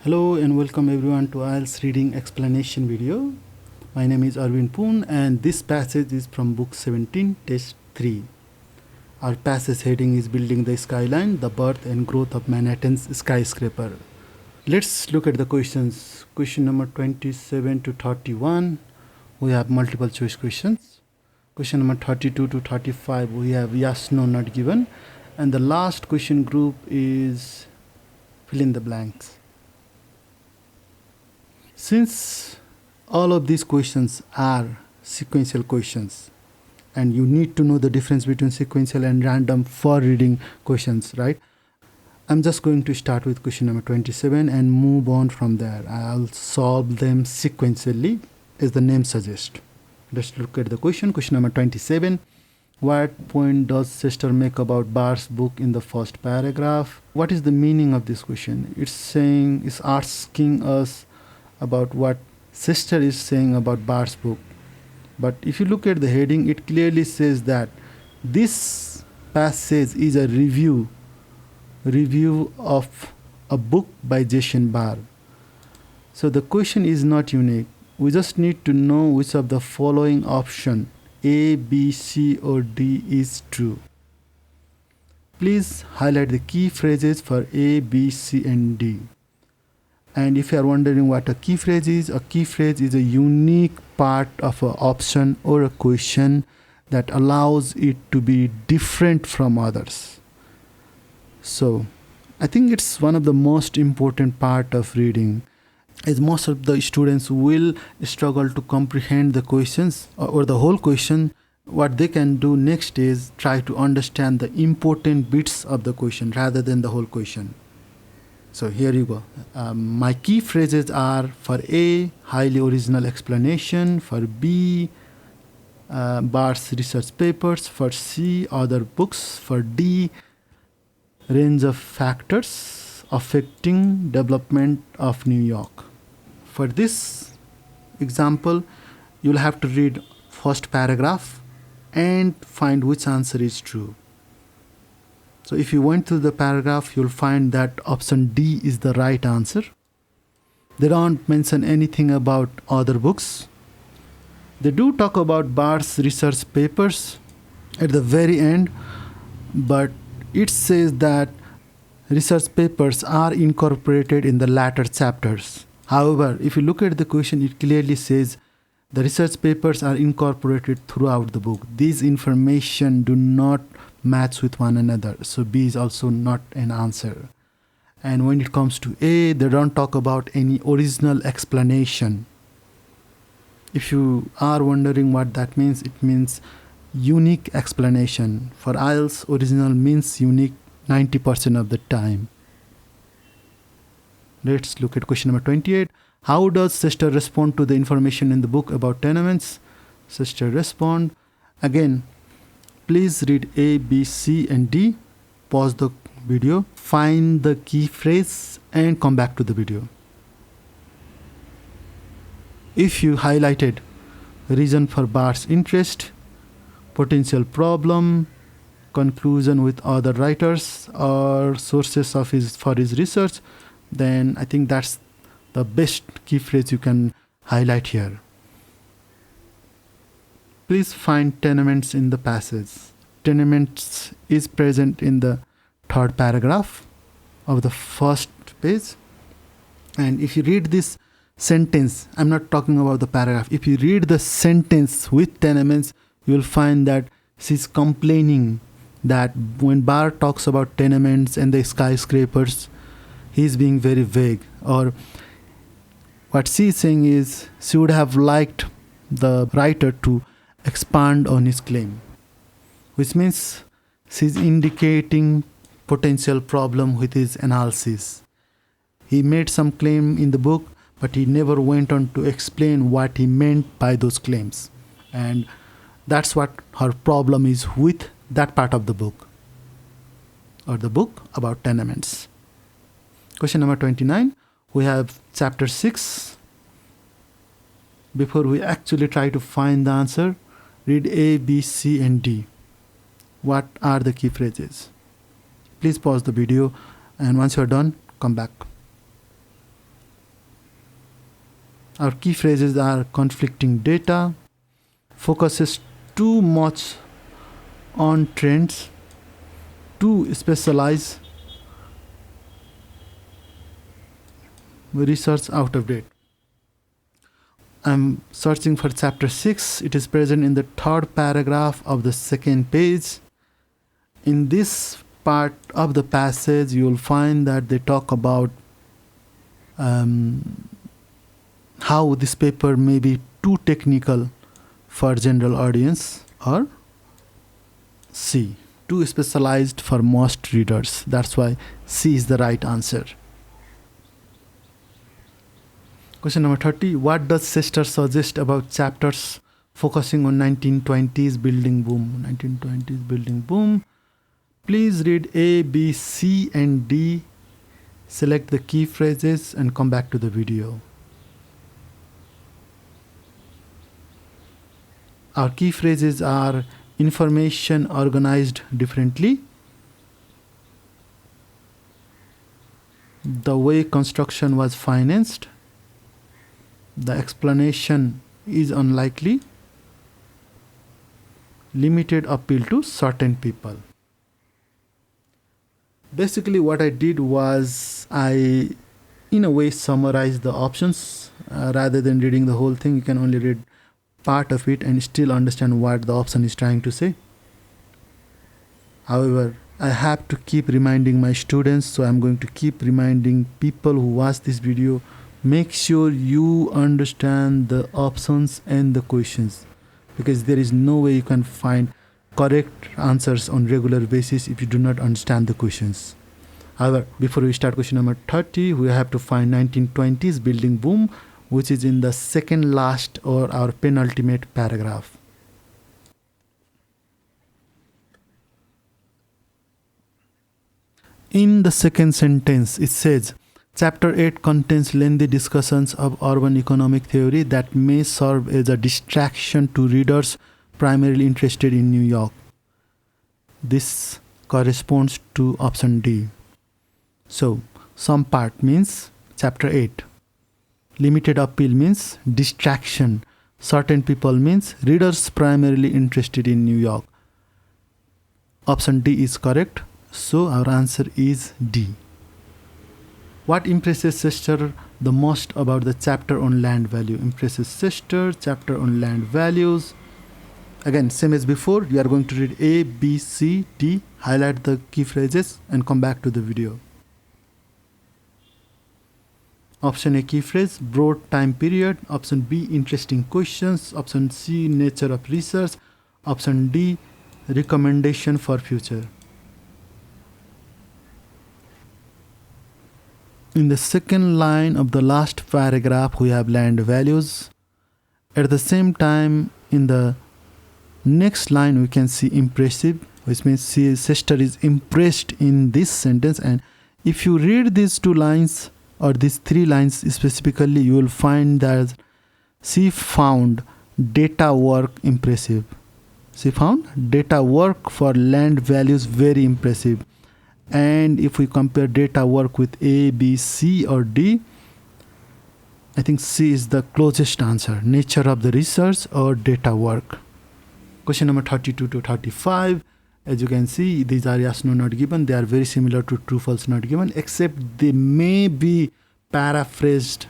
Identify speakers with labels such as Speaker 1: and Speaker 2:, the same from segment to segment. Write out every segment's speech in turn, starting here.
Speaker 1: Hello and welcome everyone to IELTS reading explanation video. My name is Arvind Poon and this passage is from book 17 test 3. Our passage heading is Building the Skyline, the Birth and Growth of Manhattan's Skyscraper. Let's look at the questions. Question number 27 to 31, we have multiple choice questions. Question number 32 to 35, we have yes, no, not given. And the last question group is fill in the blanks. Since all of these questions are sequential questions, and you need to know the difference between sequential and random for reading questions, right? I'm just going to start with question number 27 and move on from there. I'll solve them sequentially as the name suggests. Let's look at the question. Question number 27. What point does Sister make about Barr's book in the first paragraph? What is the meaning of this question? It's asking us about what Sister is saying about Barr's book. But if you look at the heading, it clearly says that this passage is a review of a book by Jason Barr. So the question is not unique. We just need to know which of the following option A, B, C or D is true. Please highlight the key phrases for A, B, C and D. And if you are wondering what a key phrase is a unique part of an option or a question that allows it to be different from others. So I think it's one of the most important part of reading, as most of the students will struggle to comprehend the questions or the whole question. What they can do next is try to understand the important bits of the question rather than the whole question. So here you go. My key phrases are for A, highly original explanation, for B, Barr's research papers, for C, other books, for D, range of factors affecting development of New York. For this example, you'll have to read first paragraph and find which answer is true. So if you went through the paragraph, you'll find that option D is the right answer. They don't mention anything about other books. They do talk about Barr's research papers at the very end, but it says that research papers are incorporated in the latter chapters. However, if you look at the question, it clearly says the research papers are incorporated throughout the book. These information do not match with one another. So B is also not an answer. And when it comes to A, they don't talk about any original explanation. If you are wondering what that means, it means unique explanation. For IELTS, original means unique 90% of the time. Let's look at question number 28. How does Sister respond to the information in the book about tenements? Sister respond. Again, please read A, B, C and D. Pause the video, find the key phrase and come back to the video. If you highlighted reason for Barr's interest, potential problem, conclusion with other writers or sources for his research, then I think that's the best key phrase you can highlight here. Please find tenements in the passage. Tenements is present in the third paragraph of the first page. And if you read this sentence, I'm not talking about the paragraph. If you read the sentence with tenements, you'll find that she's complaining that when Barr talks about tenements and the skyscrapers, he's being very vague. Or what she's saying is she would have liked the writer to expand on his claim, which means she's indicating potential problem with his analysis. He made some claim in the book, but he never went on to explain what he meant by those claims. And that's what her problem is with that part of the book, or the book about tenements. Question number 29. We have chapter 6. Before we actually try to find the answer, read A, B, C and D. What are the key phrases? Please pause the video and once you're done, come back. Our key phrases are conflicting data, focuses too much on trends, too specialized, research out of date. I'm searching for chapter 6. It is present in the third paragraph of the second page. In this part of the passage, you will find that they talk about how this paper may be too technical for general audience, or C, too specialized for most readers. That's why C is the right answer. Question number 30. What does Sester suggest about chapters focusing on 1920s building boom? 1920s building boom. Please read A, B, C, and D. Select the key phrases and come back to the video. Our key phrases are information organized differently, the way construction was financed, the explanation is unlikely, limited appeal to certain people. Basically what I did was I in a way summarized the options. Rather than reading the whole thing, you can only read part of it and still understand what the option is trying to say. However, I have to keep reminding my students, so I'm going to keep reminding people who watch this video, make sure you understand the options and the questions, because there is no way you can find correct answers on regular basis if you do not understand the questions. However, before we start question number 30, we have to find 1920s building boom, which is in the second last or our penultimate paragraph. In the second sentence, it says, Chapter 8 contains lengthy discussions of urban economic theory that may serve as a distraction to readers primarily interested in New York. This corresponds to option D. So, some part means chapter 8. Limited appeal means distraction. Certain people means readers primarily interested in New York. Option D is correct. So our answer is D. What impresses Sester the most about the chapter on land value? Impresses Sester, chapter on land values. Again, same as before, you are going to read A, B, C, D, highlight the key phrases and come back to the video. Option A, key phrase, broad time period. Option B, interesting questions. Option C, nature of research. Option D, recommendation for future. In the second line of the last paragraph, we have land values. At the same time, in the next line, we can see impressive, which means Sester is impressed in this sentence. And if you read these two lines, or these three lines specifically, you will find that she found data work impressive. She found data work for land values very impressive. And if we compare data work with A, B, C, or D, I think C is the closest answer. Nature of the research or data work. Question number 32 to 35. As you can see, these are yes, no, not given. They are very similar to true, false, not given, except they may be paraphrased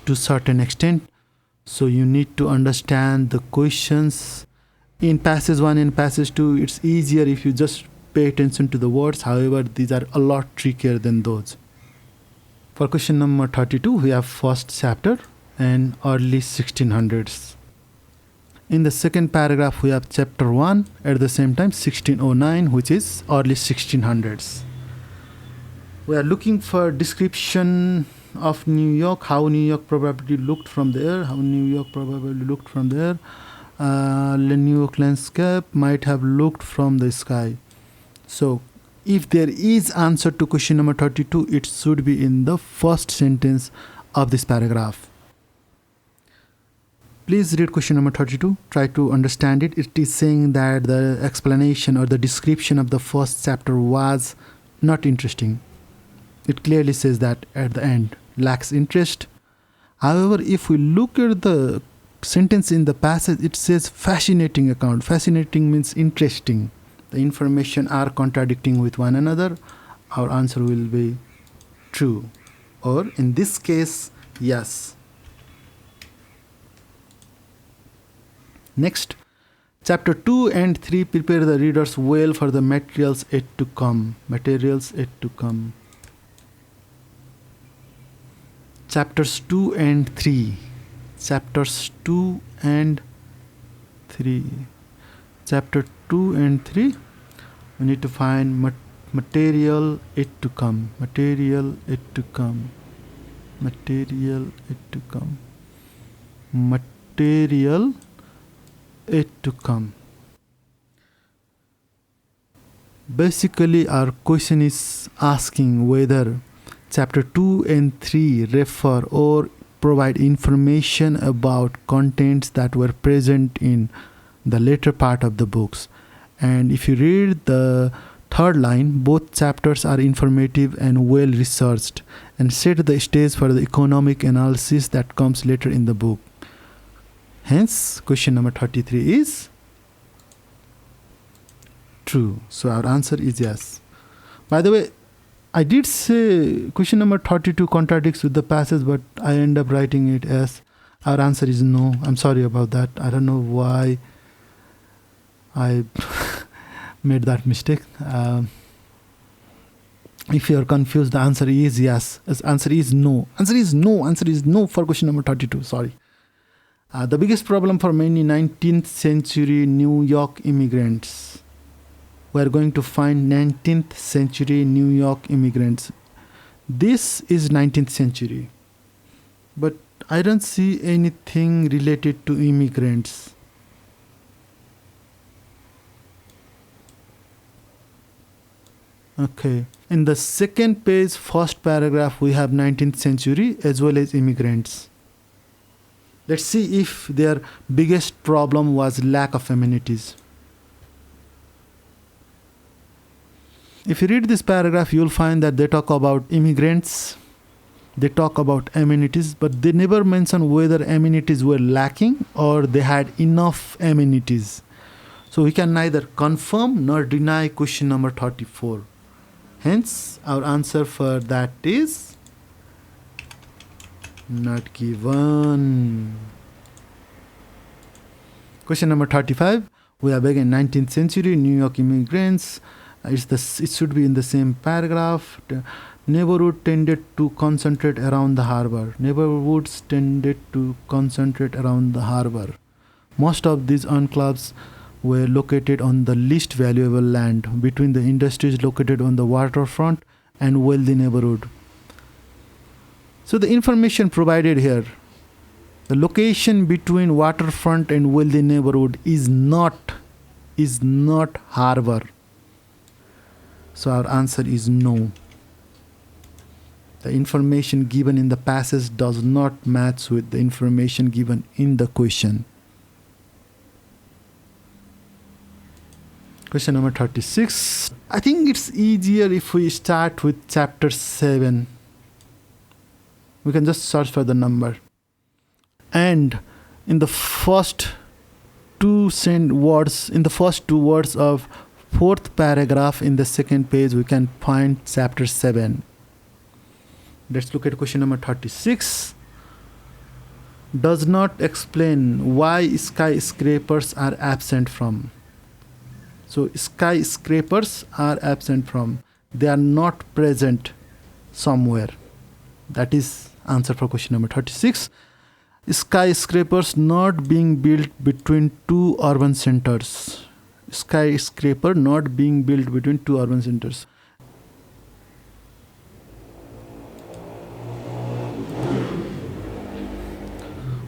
Speaker 1: to certain extent. So you need to understand the questions. In passage 1 and passage 2, it's easier if you just pay attention to the words. However, these are a lot trickier than those. For question number 32, we have first chapter and early 1600s. In the second paragraph, we have chapter 1, at the same time 1609, which is early 1600s. We are looking for description of New York, how New York probably looked from there, The New York landscape might have looked from the sky. So, if there is answer to question number 32, it should be in the first sentence of this paragraph. Please read question number 32. Try to understand it. It is saying that the explanation or the description of the first chapter was not interesting. It clearly says that at the end, lacks interest. However, if we look at the sentence in the passage, it says fascinating account. Fascinating means interesting. The information are contradicting with one another. Our answer will be true. Or in this case, yes. Next, chapter 2 and 3 prepare the readers well for the materials yet to come. Materials yet to come. Chapters 2 and 3. Chapters 2 and 3. Chapter 2 and 3. We need to find material yet to come. Material yet to come. Material yet to come. Material yet to come. Basically, our question is asking whether chapter 2 and 3 refer or provide information about contents that were present in the later part of the books. And if you read the third line, both chapters are informative and well researched and set the stage for the economic analysis that comes later in the book. Hence, question number 33 is true. So our answer is yes. By the way, I did say question number 32 contradicts with the passage, but I end up writing it as our answer is no. I'm sorry about that. I don't know why I made that mistake. If you are confused, the answer is yes. The answer is no. Answer is no. Answer is no for question number 32. Sorry. The biggest problem for many 19th century New York immigrants. We are going to find 19th century New York immigrants. This is 19th century. But I don't see anything related to immigrants. Okay. In the second page, first paragraph, we have 19th century as well as immigrants. Let's see if their biggest problem was lack of amenities. If you read this paragraph, you'll find that they talk about immigrants, they talk about amenities, but they never mention whether amenities were lacking or they had enough amenities. So we can neither confirm nor deny question number 34. Hence, our answer for that is not given. Question number 35. We have again 19th century New York immigrants. It should be in the same paragraph. Neighborhood tended to concentrate around the harbor. Neighborhoods tended to concentrate around the harbor. Most of these enclaves were located on the least valuable land between the industries located on the waterfront and wealthy neighborhood. So the information provided here, the location between waterfront and wealthy neighborhood is not harbor. So our answer is no. The information given in the passage does not match with the information given in the question. Question number 36. I think it's easier if we start with chapter 7. We can just search for the number. And in the first two words of fourth paragraph in the second page, we can find chapter 7. Let's look at question number 36. Does not explain why skyscrapers are absent from. So skyscrapers are absent from. They are not present somewhere. That is answer for question number 36. Skyscrapers not being built between two urban centers. Skyscraper not being built between two urban centers.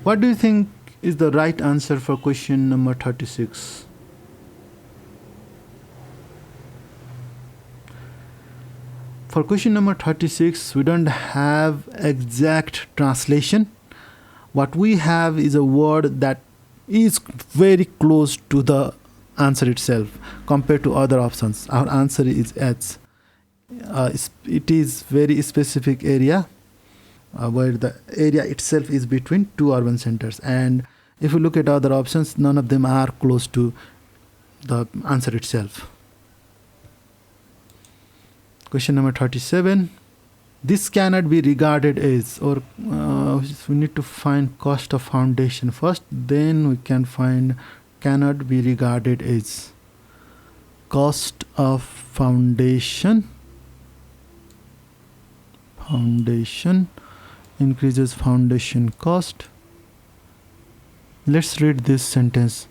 Speaker 1: What do you think is the right answer for question number 36? For question number 36, we don't have exact translation. What we have is a word that is very close to the answer itself compared to other options. Our answer is H. It is very specific area. where the area itself is between two urban centers. And if you look at other options, none of them are close to the answer itself. Question number 37. This cannot be regarded as, or we need to find cost of foundation first, then we can find cannot be regarded as. Cost of foundation increases foundation cost. Let's read this sentence.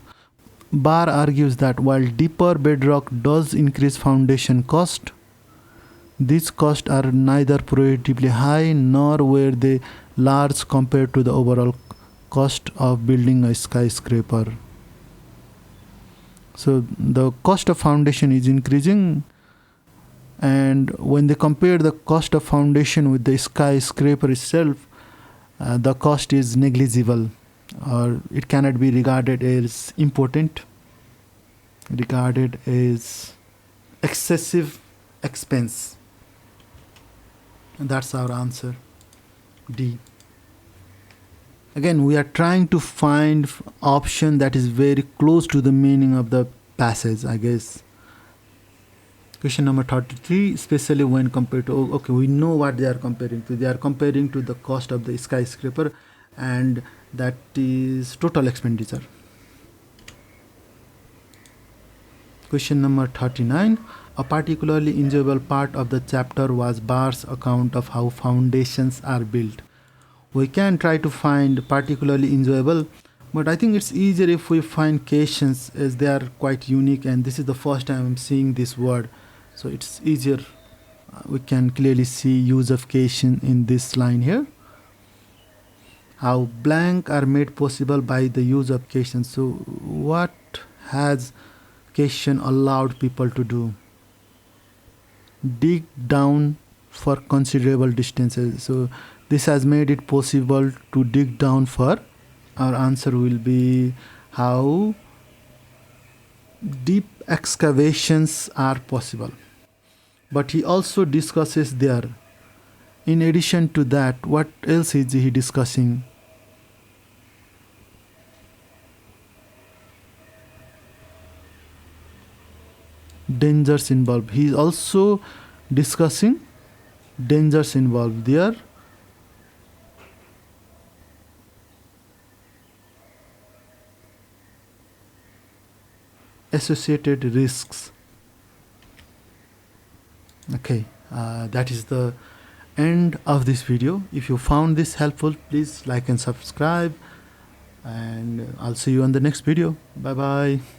Speaker 1: Barr argues that while deeper bedrock does increase foundation cost, these costs are neither prohibitively high nor were they large compared to the overall cost of building a skyscraper. So the cost of foundation is increasing, and when they compare the cost of foundation with the skyscraper itself, the cost is negligible, or it cannot be regarded as important, regarded as excessive expense. And that's our answer, D. Again, we are trying to find option that is very close to the meaning of the passage, I guess. Question number 33, especially when compared to, okay, we know what they are comparing to. They are comparing to the cost of the skyscraper, and that is total expenditure. Question number 39. A particularly enjoyable part of the chapter was Barr's account of how foundations are built. We can try to find particularly enjoyable, but I think it's easier if we find cations, as they are quite unique, and this is the first time I'm seeing this word, so it's easier. We can clearly see use of cation in this line here. How blank are made possible by the use of cation. So what has cation allowed people to do? Dig down for considerable distances. So this has made it possible to dig down for, our answer will be how deep excavations are possible. But he also discusses there, in addition to that, what else is he discussing? Dangers involved. He is also discussing dangers involved there. Associated risks. Okay, that is the end of this video. If you found this helpful, please like and subscribe, and I'll see you on the next video. Bye bye.